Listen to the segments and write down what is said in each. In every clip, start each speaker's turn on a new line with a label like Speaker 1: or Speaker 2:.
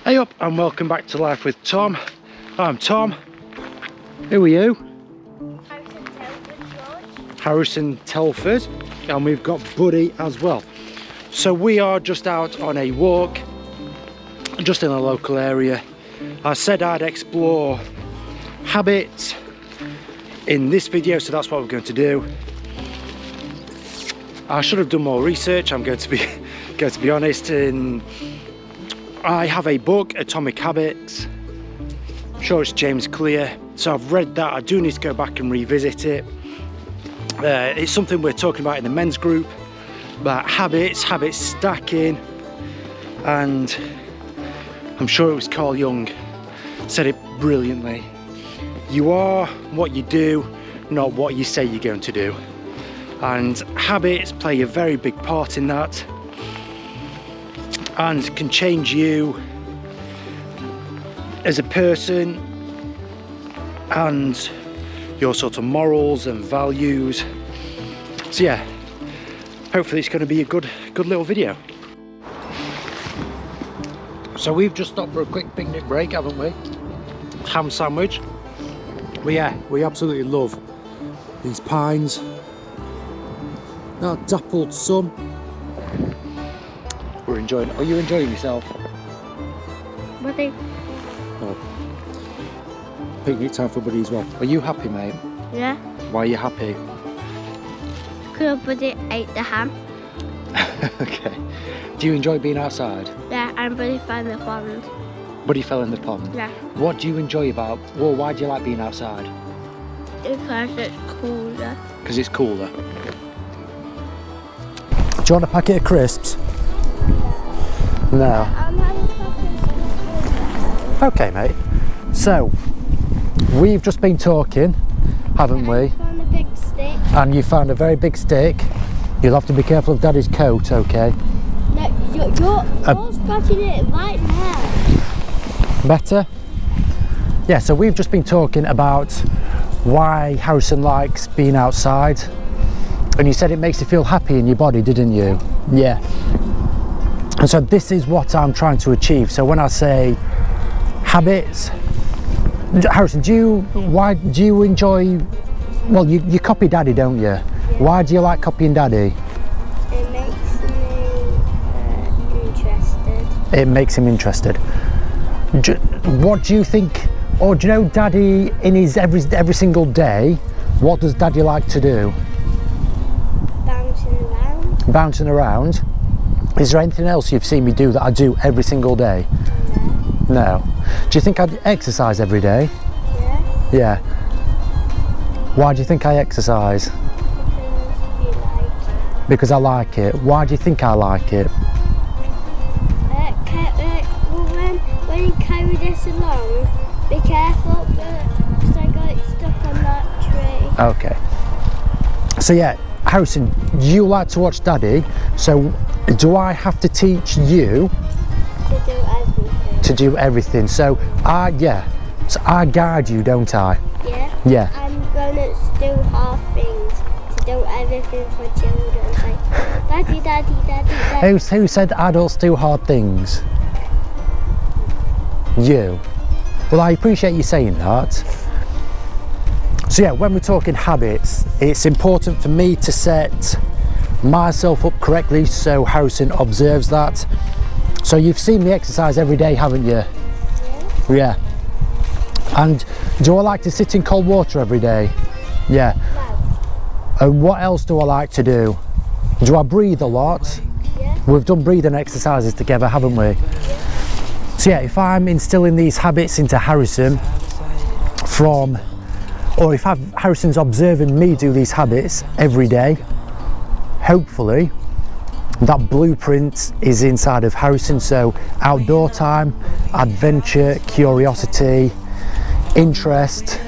Speaker 1: Hey up and welcome back to Life with Tom. I'm Tom. Who are you? Harrison Telford. And we've got Buddy as well. So we are just out on a walk, just in a local area. I said I'd explore habits in this video, so that's what we're going to do. I should have done more research, I'm going to be honest. I have a book, Atomic Habits. I'm sure it's James Clear. So I've read that. I do need to go back and revisit it. It's something we're talking about in the men's group, about habit stacking, and I'm sure it was Carl Jung said it brilliantly. You are what you do, not what you say you're going to do. And habits play a very big part in that, and can change you as a person and your sort of morals and values. So yeah, hopefully it's going to be a good little video. So we've just stopped for a quick picnic break, haven't we? Ham sandwich. But yeah, we absolutely love these pines. That dappled sun. We're enjoying. Are you enjoying yourself?
Speaker 2: Buddy.
Speaker 1: Oh. Picnic time for Buddy as well. Are you happy, mate?
Speaker 2: Yeah.
Speaker 1: Why are you happy?
Speaker 2: Because Buddy ate the ham.
Speaker 1: Okay. Do you enjoy being outside?
Speaker 2: Yeah, and Buddy found the pond.
Speaker 1: Buddy fell in the pond?
Speaker 2: Yeah.
Speaker 1: What do you enjoy about, well, why do you like being outside?
Speaker 2: Because it's cooler.
Speaker 1: Because it's cooler. Do you want a packet of crisps? No.
Speaker 2: I'm having packets.
Speaker 1: Okay, mate. So, we've just been talking, haven't we?
Speaker 2: I found a big stick.
Speaker 1: And you found a very big stick. You'll have to be careful of Daddy's coat, okay?
Speaker 2: No, you're scratching it right now.
Speaker 1: Better? Yeah, so we've just been talking about why Harrison likes being outside. And you said it makes you feel happy in your body, didn't you? Yeah. And so this is what I'm trying to achieve. So when I say habits, Harrison, why do you enjoy, well, you copy Daddy, don't you? Yeah. Why do you like copying Daddy?
Speaker 2: It makes me interested.
Speaker 1: It makes him interested. What do you think, or do you know Daddy in his every single day, what does Daddy like to do?
Speaker 2: Bouncing around.
Speaker 1: Bouncing around. Is there anything else you've seen me do that I do every single day? No. Do you think I exercise every day?
Speaker 2: Yeah.
Speaker 1: Yeah. Why do you think I exercise?
Speaker 2: Because you like it.
Speaker 1: Because I like it. Why do you think I like it?
Speaker 2: When you carry this along, be careful because I got it stuck on that tree.
Speaker 1: Okay. So yeah, Harrison, you like to watch Daddy, so do I have to teach you
Speaker 2: To do everything.
Speaker 1: to do everything? So I guide you, don't I?
Speaker 2: Yeah?
Speaker 1: Yeah.
Speaker 2: I'm gonna do hard things, to do everything for children. Like, daddy, daddy, daddy, daddy.
Speaker 1: Who said adults do hard things? You. Well, I appreciate you saying that. So yeah, when we're talking habits, it's important for me to set myself up correctly so Harrison observes that. So you've seen me exercise every day, haven't you?
Speaker 2: Yeah?
Speaker 1: Yeah. And do I like to sit in cold water every day? Yeah.
Speaker 2: No.
Speaker 1: And what else do I like to do? Do I breathe a lot?
Speaker 2: Yeah?
Speaker 1: We've done breathing exercises together, haven't we?
Speaker 2: Yeah.
Speaker 1: So yeah, if I'm instilling these habits into Harrison or if Harrison's observing me do these habits every day, hopefully that blueprint is inside of Harrison. So outdoor time, adventure, curiosity, interest.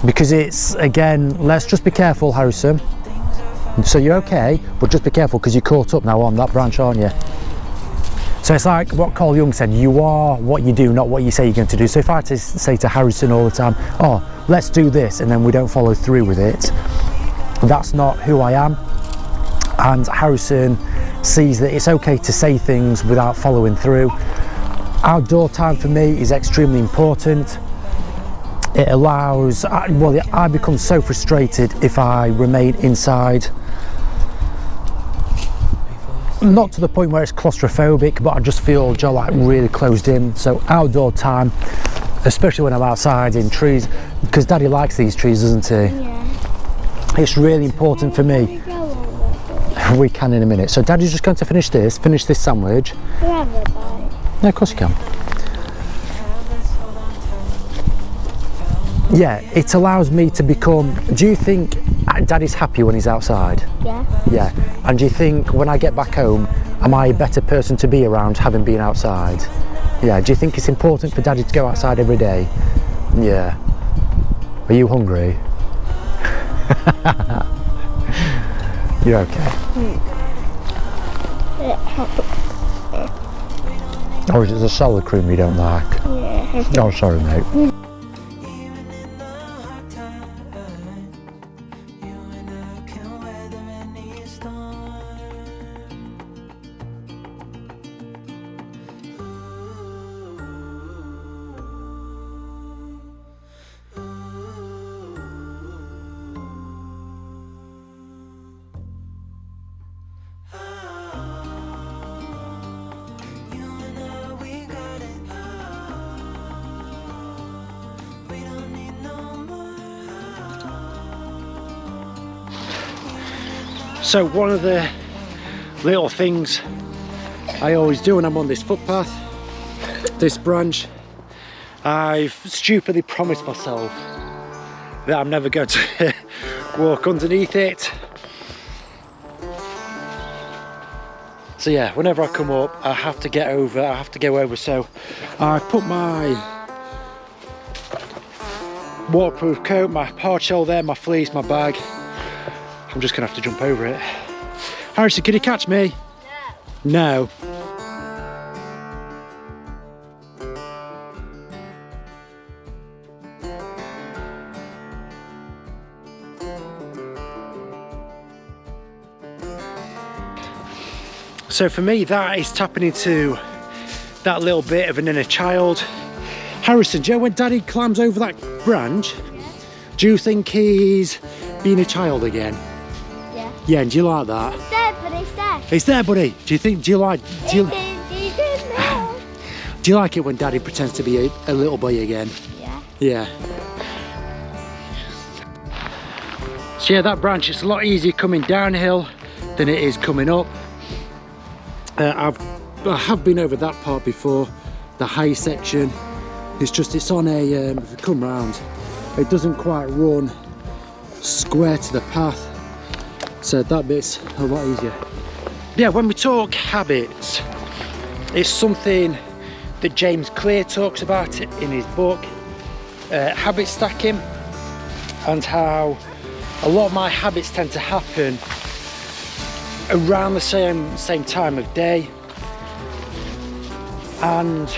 Speaker 1: Because it's, again, let's just be careful, Harrison. So you're okay, but just be careful because you're caught up now on that branch, aren't you? So it's like what Carl Jung said, you are what you do, not what you say you're going to do. So if I say to Harrison all the time, oh, let's do this, and then we don't follow through with it, that's not who I am. And Harrison sees that it's okay to say things without following through. Outdoor time for me is extremely important. It allows, well, I become so frustrated if I remain inside. Not to the point where it's claustrophobic, but I just feel like really closed in. So outdoor time, especially when I'm outside in trees, because Daddy likes these trees, doesn't he?
Speaker 2: Yeah.
Speaker 1: It's really important for me. We can in a minute. So Daddy's just going to finish this sandwich.
Speaker 2: Can I have a bite?
Speaker 1: Yeah, of course you can. Yeah, it allows me to become, do you think Daddy's happy when he's outside?
Speaker 2: Yeah.
Speaker 1: Yeah. And do you think when I get back home, am I a better person to be around having been outside? Yeah. Do you think it's important for Daddy to go outside every day? Yeah. Are you hungry? You're okay. Or is it the salad cream you don't like?
Speaker 2: Yeah.
Speaker 1: Oh, sorry, mate. So one of the little things I always do when I'm on this footpath, this branch, I've stupidly promised myself that I'm never going to walk underneath it. So yeah, whenever I come up, I have to go over. So I put my waterproof coat, my hard shell there, my fleece, my bag. I'm just gonna have to jump over it. Harrison, can you catch me? No. So for me, that is tapping into that little bit of an inner child. Harrison, do you know when Daddy climbs over that branch, do you think he's being a child again?
Speaker 2: Yeah.
Speaker 1: Yeah, and do you like that?
Speaker 2: It's there, but it's there.
Speaker 1: It's there, buddy. Do you like it when Daddy pretends to be a little boy again?
Speaker 2: Yeah.
Speaker 1: Yeah. So yeah, that branch, it's a lot easier coming downhill than it is coming up. I have been over that part before, the high section. It's on a, if you come round, it doesn't quite run square to the path. So that bit's a lot easier. Yeah, when we talk habits, it's something that James Clear talks about in his book, Habit Stacking, and how a lot of my habits tend to happen around the same time of day and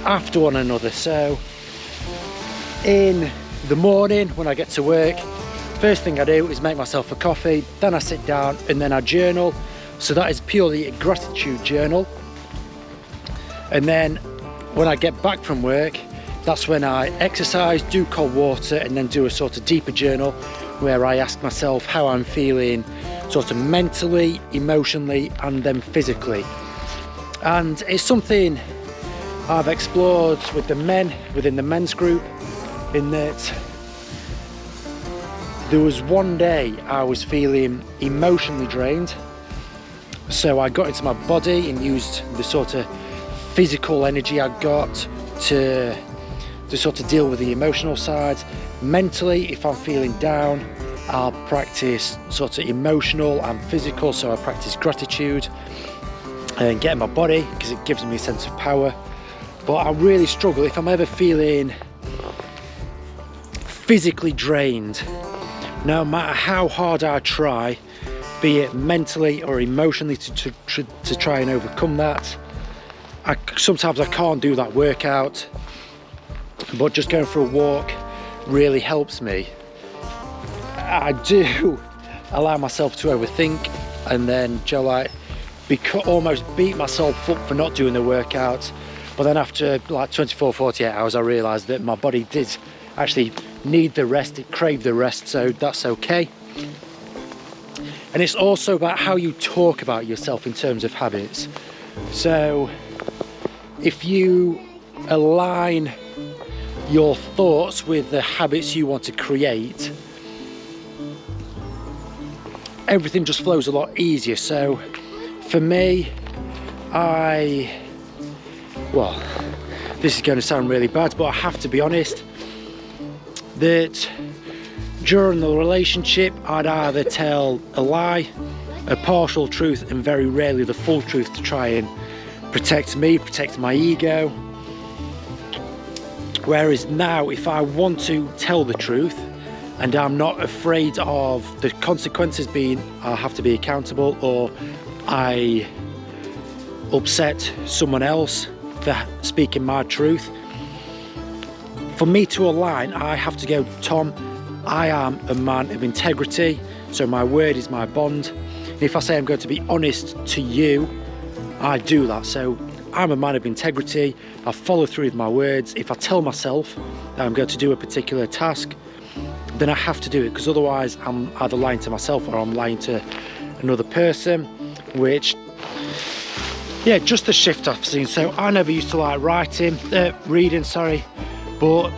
Speaker 1: after one another. So in the morning when I get to work, first thing I do is make myself a coffee, then I sit down and then I journal. So that is purely a gratitude journal. And then when I get back from work, that's when I exercise, do cold water, and then do a sort of deeper journal where I ask myself how I'm feeling sort of mentally, emotionally, and then physically. And it's something I've explored with the men within the men's group, in that there was one day I was feeling emotionally drained, so I got into my body and used the sort of physical energy I got to sort of deal with the emotional side. Mentally, if I'm feeling down, I'll practice sort of emotional and physical, so I practice gratitude and get in my body because it gives me a sense of power. But I really struggle if I'm ever feeling physically drained, no matter how hard I try, be it mentally or emotionally, to try and overcome that. Sometimes I can't do that workout, but just going for a walk really helps me. I do allow myself to overthink. and then Joe almost beat myself up for not doing the workouts. But then after like 24-48 hours, I realised that my body did actually need the rest, it craved the rest, so that's okay. And it's also about how you talk about yourself in terms of habits. So if you align your thoughts with the habits you want to create, everything just flows a lot easier. So for me, well, this is going to sound really bad, but I have to be honest that during the relationship, I'd either tell a lie, a partial truth, and very rarely the full truth to try and protect me, protect my ego. Whereas now, if I want to tell the truth and I'm not afraid of the consequences being I have to be accountable or I upset someone else for speaking my truth, for me to align, I have to go, Tom, I am a man of integrity, so my word is my bond. And if I say I'm going to be honest to you, I do that. So I'm a man of integrity, I follow through with my words. If I tell myself that I'm going to do a particular task, then I have to do it, because otherwise I'm either lying to myself or I'm lying to another person, which, yeah, just the shift I've seen. So I never used to like reading, but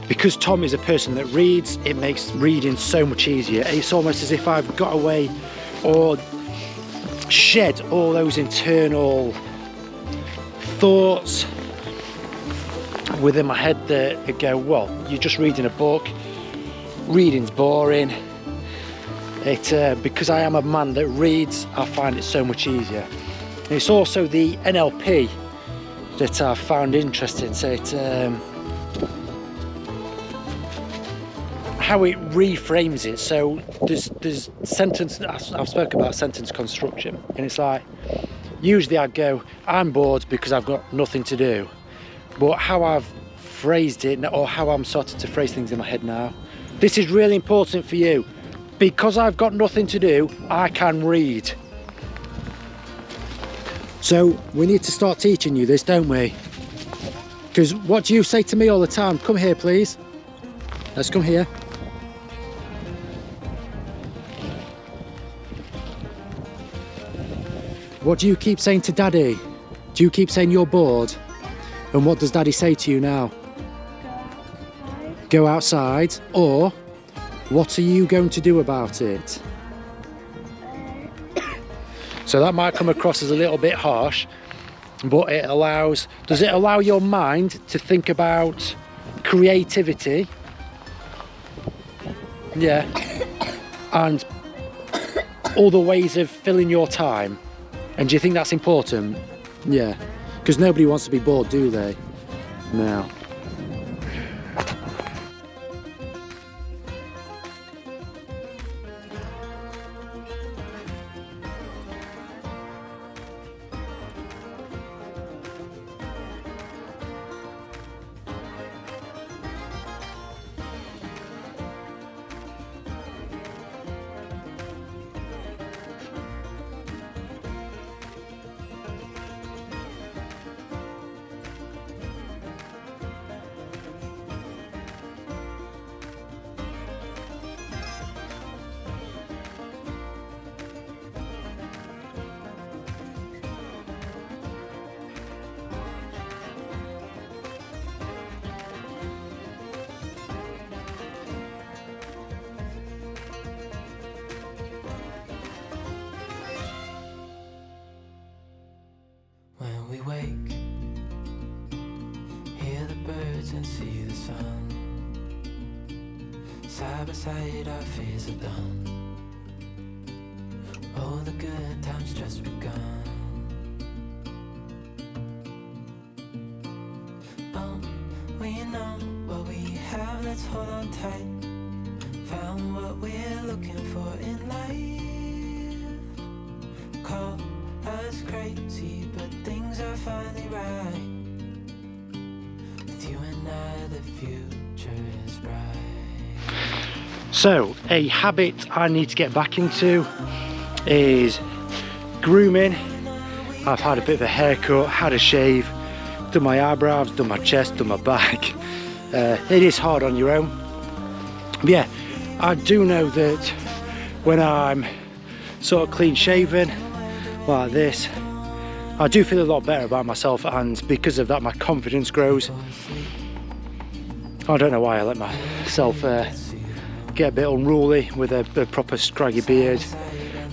Speaker 1: because Tom is a person that reads, it makes reading so much easier. It's almost as if I've got away or shed all those internal thoughts within my head that go, well, you're just reading a book, reading's boring. Because I am a man that reads, I find it so much easier. And it's also the NLP that I found interesting. So how it reframes it. So there's sentence, I've spoken about sentence construction, and it's like, usually I'd go, I'm bored because I've got nothing to do. But how I've phrased it, or how I'm starting to phrase things in my head now, this is really important for you. Because I've got nothing to do, I can read. So we need to start teaching you this, don't we? Because what do you say to me all the time? Come here, please. Let's come here. What do you keep saying to Daddy? Do you keep saying you're bored? And what does Daddy say to you now? Go outside. Or what are you going to do about it? So that might come across as a little bit harsh, but does it allow your mind to think about creativity? Yeah. And other ways of filling your time. And do you think that's important? Yeah. Because nobody wants to be bored, do they? No.
Speaker 3: When we wake, hear the birds and see the sun. Side by side our fears are done. Oh, the good times just begun. We know what we have, let's hold on tight. Found what we're looking for in life. Call us crazy, but things are finally right. With you and I, the future is bright.
Speaker 1: So, a habit I need to get back into is grooming. I've had a bit of a haircut, had a shave, done my eyebrows, done my chest, done my back. It is hard on your own. But yeah, I do know that when I'm sort of clean shaven like this, I do feel a lot better about myself, and because of that my confidence grows. I don't know why I let myself get a bit unruly with a proper scraggy beard.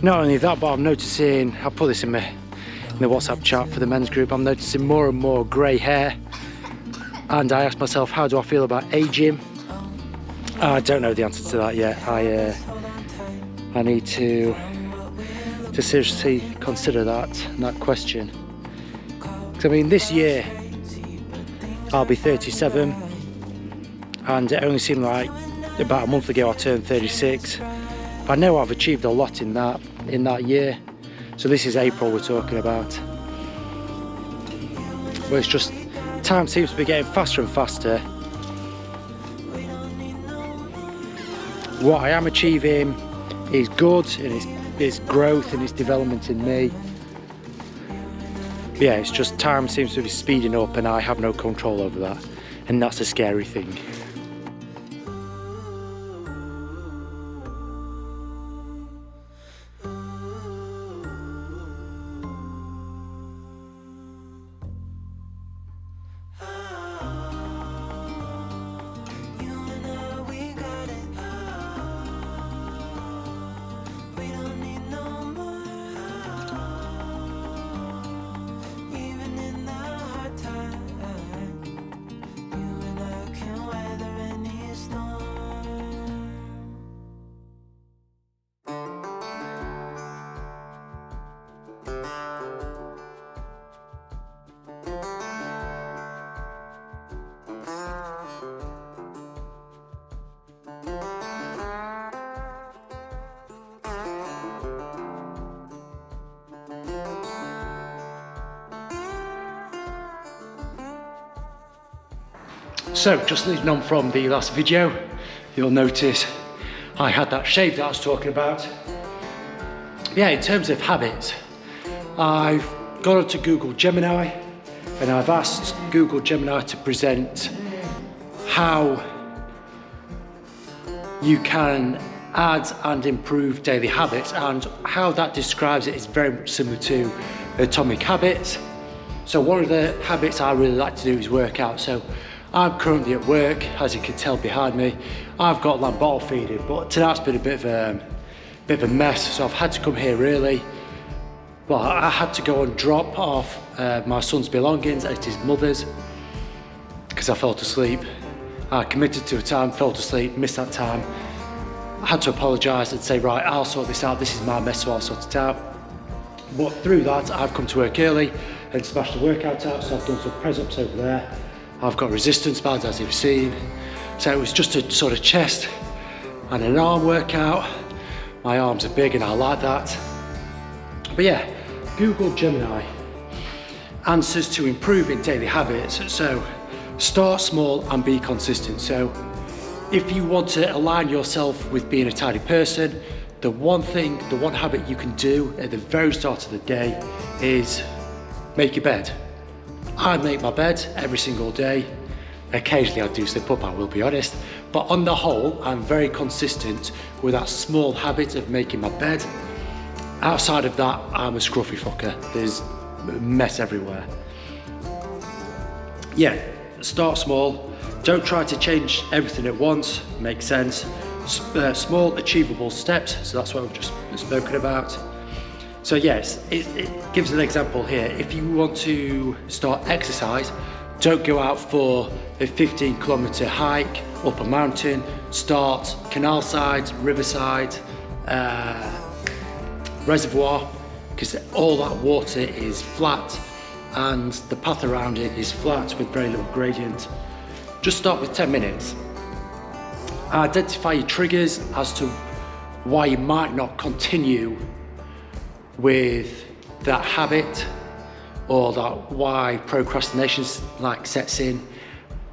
Speaker 1: Not only that, but I'm noticing, I'll put this in the WhatsApp chat for the men's group, I'm noticing more and more grey hair, and I asked myself, how do I feel about aging? I don't know the answer to that yet. I need to seriously consider that question. Because I mean, this year I'll be 37, and it only seemed like about a month ago I turned 36. I know I've achieved a lot in that year. So this is April we're talking about. But it's just, time seems to be getting faster and faster. What I am achieving is good, and it's growth and it's development in me. But yeah, it's just time seems to be speeding up and I have no control over that. And that's a scary thing. So just leading on from the last video, you'll notice I had that shave that I was talking about. Yeah, in terms of habits, I've gone onto Google Gemini and I've asked Google Gemini to present how you can add and improve daily habits, and how that describes it is very much similar to Atomic Habits. So one of the habits I really like to do is work out. So I'm currently at work, as you can tell behind me. I've got lamb bottle feeding, but tonight's been a bit of a mess, so I've had to come here early. Well, I had to go and drop off my son's belongings at his mother's because I fell asleep. I committed to a time, fell asleep, missed that time. I had to apologise and say, right, I'll sort this out. This is my mess, so I'll sort it out. But through that, I've come to work early and smashed the workout out, so I've done some press-ups over there. I've got resistance bands, as you've seen. So it was just a sort of chest and an arm workout. My arms are big and I like that. But yeah, Google Gemini, answers to improving daily habits. So start small and be consistent. So if you want to align yourself with being a tidy person, the one habit you can do at the very start of the day is make your bed. I make my bed every single day. Occasionally I do slip up, I will be honest, but on the whole I'm very consistent with that small habit of making my bed. Outside of that, I'm a scruffy fucker. There's mess everywhere. Yeah, start small. Don't try to change everything at once, makes sense. Small achievable steps, so that's what we've just spoken about. So yes, it gives an example here. If you want to start exercise, don't go out for a 15-kilometer hike up a mountain. Start canal side, riverside, reservoir, because all that water is flat and the path around it is flat with very little gradient. Just start with 10 minutes. Identify your triggers as to why you might not continue with that habit, or that why procrastination sets in,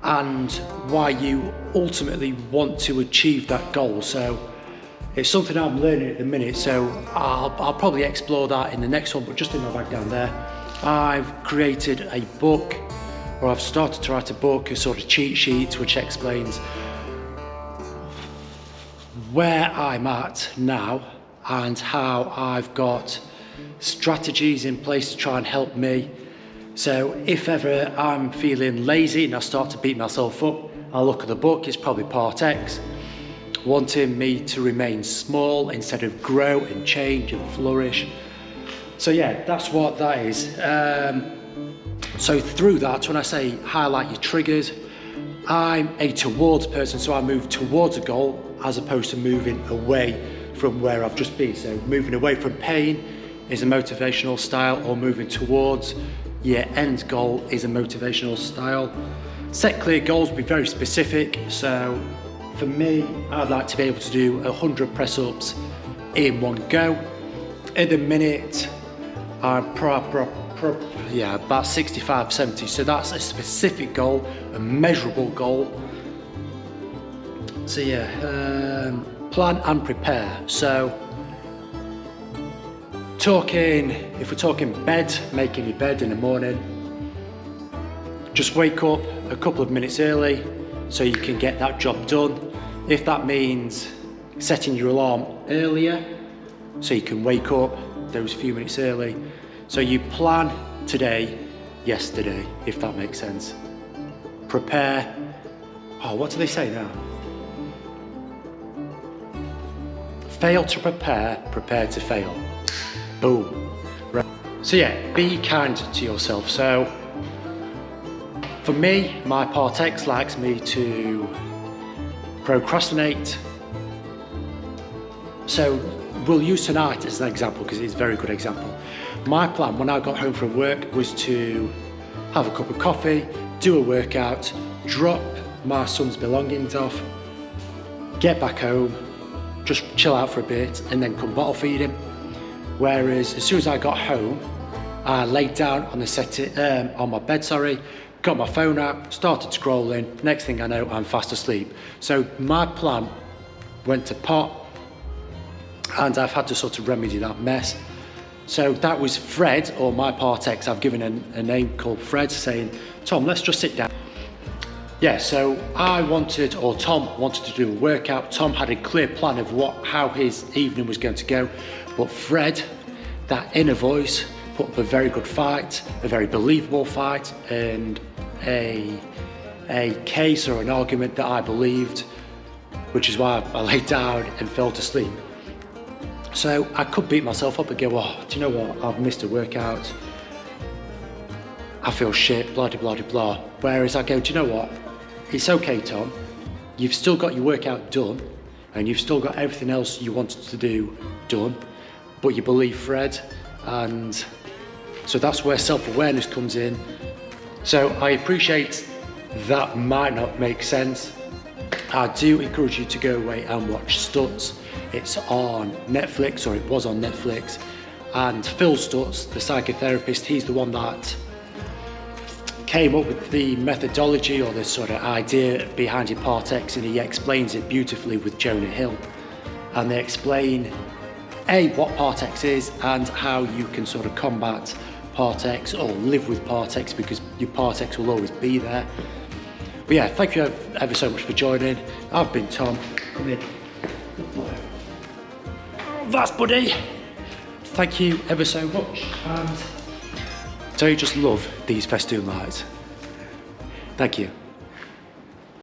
Speaker 1: and why you ultimately want to achieve that goal. So It's something I'm learning at the minute, so I'll probably explore that in the next one, but just in my bag down there. I've created a book, or I've started to write a book, a sort of cheat sheet, which explains where I'm at now and how I've got strategies in place to try and help me. So if ever I'm feeling lazy and I start to beat myself up, I'll look at the book. It's probably part X, wanting me to remain small instead of grow and change and flourish. So yeah, that's what that is. So through that, when I say highlight your triggers, I'm a towards person, so I move towards a goal as opposed to moving away from where I've just been. So moving away from pain is a motivational style, or moving towards your end goal is a motivational style. Set clear goals, be very specific. So for me, I'd like to be able to do 100 press-ups in one go. At the minute, I'm about 65, 70. So that's a specific goal, a measurable goal. So yeah, plan and prepare. So if we're talking bed, making your bed in the morning, just wake up a couple of minutes early so you can get that job done. If that means setting your alarm earlier so you can wake up those few minutes early. So you plan today, yesterday, if that makes sense. Prepare. Oh, what do they say now? Fail to prepare, prepare to fail. Boom. Right. So yeah, be kind to yourself. So for me, my part X likes me to procrastinate. So we'll use tonight as an example because it's a very good example. My plan when I got home from work was to have a cup of coffee, do a workout, drop my son's belongings off, get back home, just chill out for a bit and then come bottle feed him. Whereas as soon as I got home, I laid down on the on my bed, got my phone out, started scrolling. Next thing I know, I'm fast asleep. So my plan went to pot, and I've had to sort of remedy that mess. So that was Fred, or my part X. I've given a name called Fred, saying, Tom, let's just sit down. Yeah, so Tom wanted to do a workout. Tom had a clear plan of how his evening was going to go. But Fred, that inner voice, put up a very good fight, a very believable fight, and a case or an argument that I believed, which is why I laid down and fell to sleep. So I could beat myself up and go, oh, do you know what? I've missed a workout. I feel shit, blah, blah, blah, blah. Whereas I go, do you know what? It's okay, Tom. You've still got your workout done and you've still got everything else you wanted to do done, but you believe Fred. And so that's where self-awareness comes in. So I appreciate that might not make sense. I do encourage you to go away and watch Stutz. It's on Netflix, or it was on Netflix. And Phil Stutz, the psychotherapist, he's the one that came up with the methodology or the sort of idea behind your part X, and he explains it beautifully with Jonah Hill. And they explain what part X is and how you can sort of combat part X or live with part X, because your part X will always be there. But yeah, thank you ever so much for joining. I've been Tom. Come in. That's buddy. Thank you ever so much. And don't you just love these festoon lights? Thank you.